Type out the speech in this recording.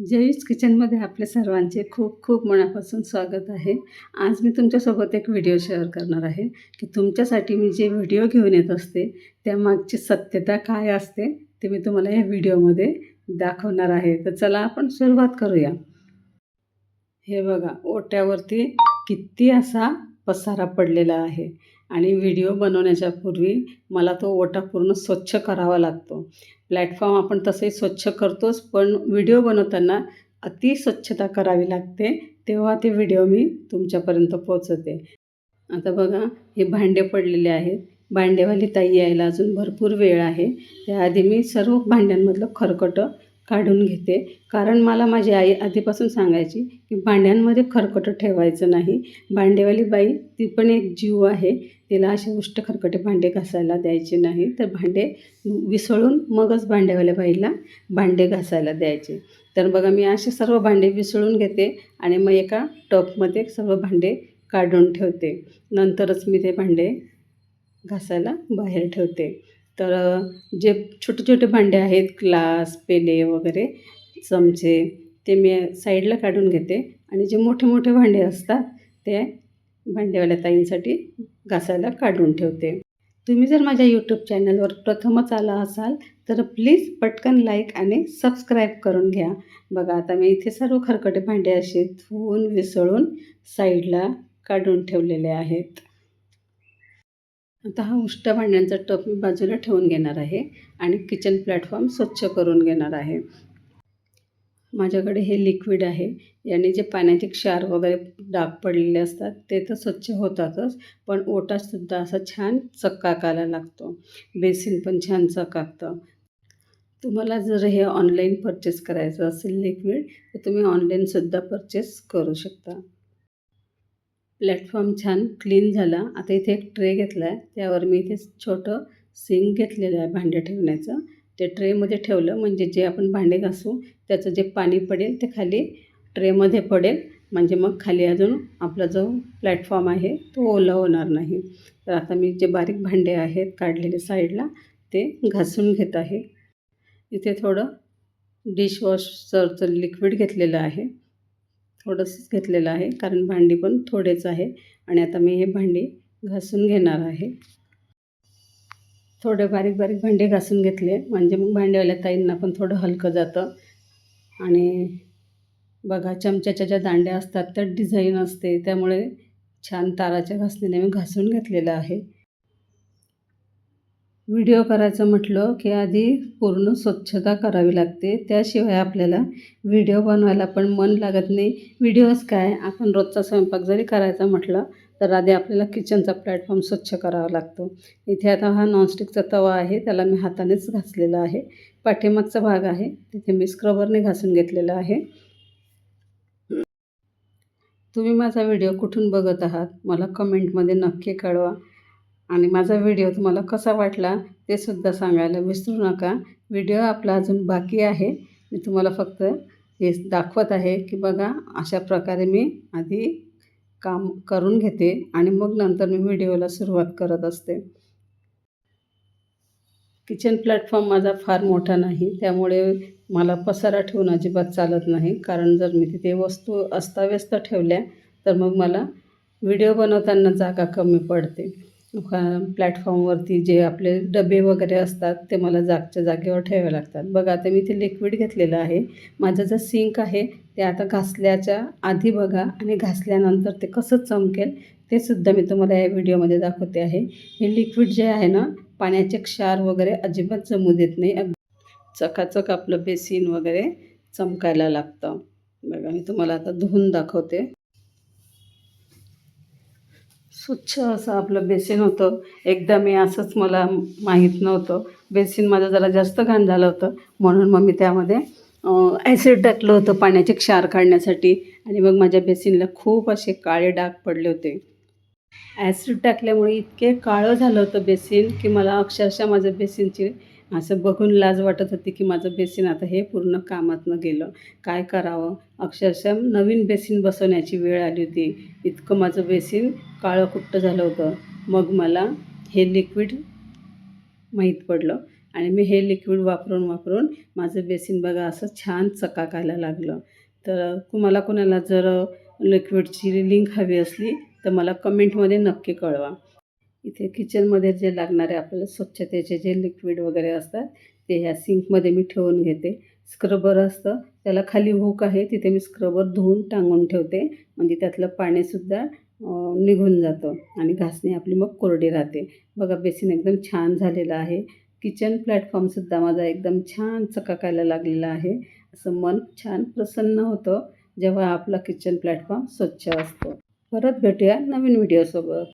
जयूस किचनमध्ये आपल्या सर्वांचे खूप खूप मनापासून स्वागत आहे. आज मी तुमच्यासोबत एक व्हिडिओ शेअर करणार आहे की तुमच्यासाठी मी जे व्हिडिओ घेऊन येत असते त्यामागची सत्यता काय असते ते मी तुम्हाला या व्हिडिओमध्ये दाखवणार आहे. तर चला आपण सुरुवात करूया. हे बघा, ओट्यावरती किती असा पसारा पडलेला आहे आणि व्हिडिओ बनवण्याच्या पूर्वी मला तो ओटा पूर्ण स्वच्छ करावा लागतो. प्लॅटफॉर्म आपण तसंही स्वच्छ करतोच, पण व्हिडिओ बनवताना अति स्वच्छता करावी लागते, तेव्हा ते व्हिडिओ मी तुमच्यापर्यंत पोहोचवते. आता बघा, हे भांडे पडलेले आहेत. भांडेवाली ताई यायला अजून भरपूर वेळ आहे. त्याआधी मी सर्व भांड्यांमधलं खरकटं काढून घेते, कारण मला माझी आई आधीपासून सांगायची की भांड्यांमध्ये खरकटं ठेवायचं नाही. भांडेवाली बाई ती पण एक जीव आहे, तिला असे उष्ट खरकटे भांडे घासायला द्यायचे नाही. तर भांडे विसळून मगच भांडेवाल्या बाईला भांडे घासायला द्यायचे. तर बघा, मी असे सर्व भांडे विसळून घेते आणि मग एका टपमध्ये सर्व भांडे काढून ठेवते. नंतरच मी ते भांडे घासायला बाहेर ठेवते. तर जे छोटे छोटे भांडे आहेत, ग्लास, पेले वगैरे, चमचे, ते मी साईडला काढून घेते आणि जे मोठे मोठे भांडे असतात ते भांडेवाल्या ताईंसाठी घासायला काढून ठेवते. तुम्ही जर माझ्या यूट्यूब चॅनलवर प्रथमच आला असाल तर प्लीज पटकन लाईक आणि सबस्क्राईब करून घ्या. बघा, आता मी इथे सर्व खरकटे भांडे असे धुवून विसळून साईडला काढून ठेवलेले आहेत. आता हा उष्ट भांड्यांचा टप मी बाजूला ठेवून घेणार आहे आणि किचन प्लॅटफॉर्म स्वच्छ करून घेणार आहे. माझ्याकडे हे लिक्विड आहे. याने जे पाण्याचे क्षार वगैरे डाग पडलेले असतात ते तर स्वच्छ होतातच, पण ओटासुद्धा असा छान चकाकायला लागतो. बेसिन पण छान चकाकतं. तुम्हाला जर हे ऑनलाईन परचेस करायचं असेल लिक्विड, तर तुम्ही ऑनलाईनसुद्धा परचेस करू शकता. प्लॅटफॉर्म छान क्लीन झाला. आता इथे एक ट्रे घेतला आहे, त्यावर मी इथे छोटं सिंक घेतलेलं आहे भांडे ठेवण्याचं. ते ट्रेमध्ये ठेवलं म्हणजे जे आपण भांडे घासू त्याचं जे पाणी पडेल ते खाली ट्रेमध्ये पडेल, म्हणजे मग खाली अजून आपला जो प्लॅटफॉर्म आहे तो ओला होणार नाही. तर आता मी जे बारीक भांडे आहेत काढलेले साईडला ते घासून घेत आहे. इथे थोडं डिशवॉशरचं लिक्विड घेतलेलं आहे, थोडंसंच घेतलेलं आहे, कारण भांडी पण थोडेच आहे. आणि आता मी हे भांडी घासून घेणार आहे. थोडे बारीक बारीक भांडे घासून घेतले म्हणजे मग भांडेवाल्या ताईंना पण थोडं हलकं जातं. आणि बघा, चमच्याच्या ज्या दांड्या असतात त्यात डिझाईन असते, त्यामुळे छान ताराच्या घासणीने मी घासून घेतलेलं आहे. व्हिडिओ करायचं म्हटलं की आधी पूर्ण स्वच्छता करावी लागते, त्याशिवाय आपल्याला व्हिडिओ बनवायला पण मन लागत नाही. व्हिडिओज काय, आपण रोजचा स्वयंपाक जरी करायचा म्हटलं तर आधी आपल्याला किचनचा प्लॅटफॉर्म स्वच्छ करावा लागतो. इथे आता हा नॉनस्टिकचा तवा आहे, त्याला मी हातानेच घासलेला आहे. पाठीमागचा भाग आहे तिथे मी स्क्रबरने घासून घेतलेला आहे. तुम्ही माझा व्हिडिओ कुठून बघत आहात मला कमेंटमध्ये नक्की कळवा आणि माझा व्हिडिओ तुम्हाला कसा वाटला ते सुद्धा सांगायला विसरू नका. व्हिडिओ आपला अजून बाकी आहे. मी तुम्हाला फक्त हे दाखवत आहे की बघा, अशा प्रकारे मी आधी काम करून घेते आणि मग नंतर मी व्हिडिओला सुरुवात करत असते. किचन प्लॅटफॉर्म माझा फार मोठा नाही, त्यामुळे मला पसारा ठेवून अजिबात चालत नाही, कारण जर मी तिथे वस्तू अस्ताव्यस्त ठेवल्या तर मग मला व्हिडिओ बनवताना जागा कमी पडते. प्लॅटफॉर्मवरती जे आपले डबे वगैरे असतात ते मला जागच्या जागेवर ठेवावे लागतात. बघा, आता मी इथे लिक्विड घेतलेलं आहे. माझं जे सिंक आहे ते आता घासल्याच्या आधी बघा आणि घासल्यानंतर ते कसं चमकेल ते सुद्धा मी तुम्हाला या व्हिडिओमध्ये दाखवते आहे. हे लिक्विड जे आहे ना, पाण्याचे क्षार वगैरे अजिबात जमू देत नाही. चकाचक आपलं बेसिन वगैरे चमकायला लागतं. बघा, मी तुम्हाला आता धुवून दाखवते. स्वच्छ असं आपलं बेसिन होतं. एकदा मी असंच, मला माहीत नव्हतं, बेसिन माझं जरा जास्त घाण झालं होतं, म्हणून मग मी त्यामध्ये ॲसिड टाकलं होतं पाण्याचे क्षार काढण्यासाठी आणि मग माझ्या बेसिनला खूप असे काळे डाग पडले होते. ॲसिड टाकल्यामुळे इतके काळं झालं होतं बेसिन की मला अक्षरशः माझं बेसिनची असं बघून लाज वाटत होती की माझं बेसिन आता हे पूर्ण कामातनं गेलं. काय करावं, अक्षरशः नवीन बेसिन बसवण्याची वेळ आली होती. इतकं माझं बेसिन काळं कुट्ट झालं होतं. मग मला हे लिक्विड माहीत पडलं आणि मी हे लिक्विड वापरून वापरून माझं बेसिन बघा असं छान चकाकायला लागलं. तर तुम्हाला कोणाला जर लिक्विडची लिंक हवी असली तर मला कमेंटमध्ये नक्की कळवा. इथे किचनमध्ये जे लागणारे आपल्याला स्वच्छतेचे जे लिक्विड वगैरे असतात ते ह्या सिंकमध्ये मी ठेवून घेते. स्क्रबर असतं, त्याला खाली हूक आहे, तिथे मी स्क्रबर धुवून टांगून ठेवते. म्हणजे त्यातलं पाणीसुद्धा निघून जातं आणि घासणी आपली मग कोरडी राहते. बघा बेसिन एकदम छान झालेलं आहे. किचन प्लॅटफॉर्मसुद्धा माझा एकदम छान चकाकायला लागलेला आहे. असं मन छान प्रसन्न होतं जेव्हा आपला किचन प्लॅटफॉर्म स्वच्छ असतो. परत भेटूया नवीन व्हिडिओसोबत.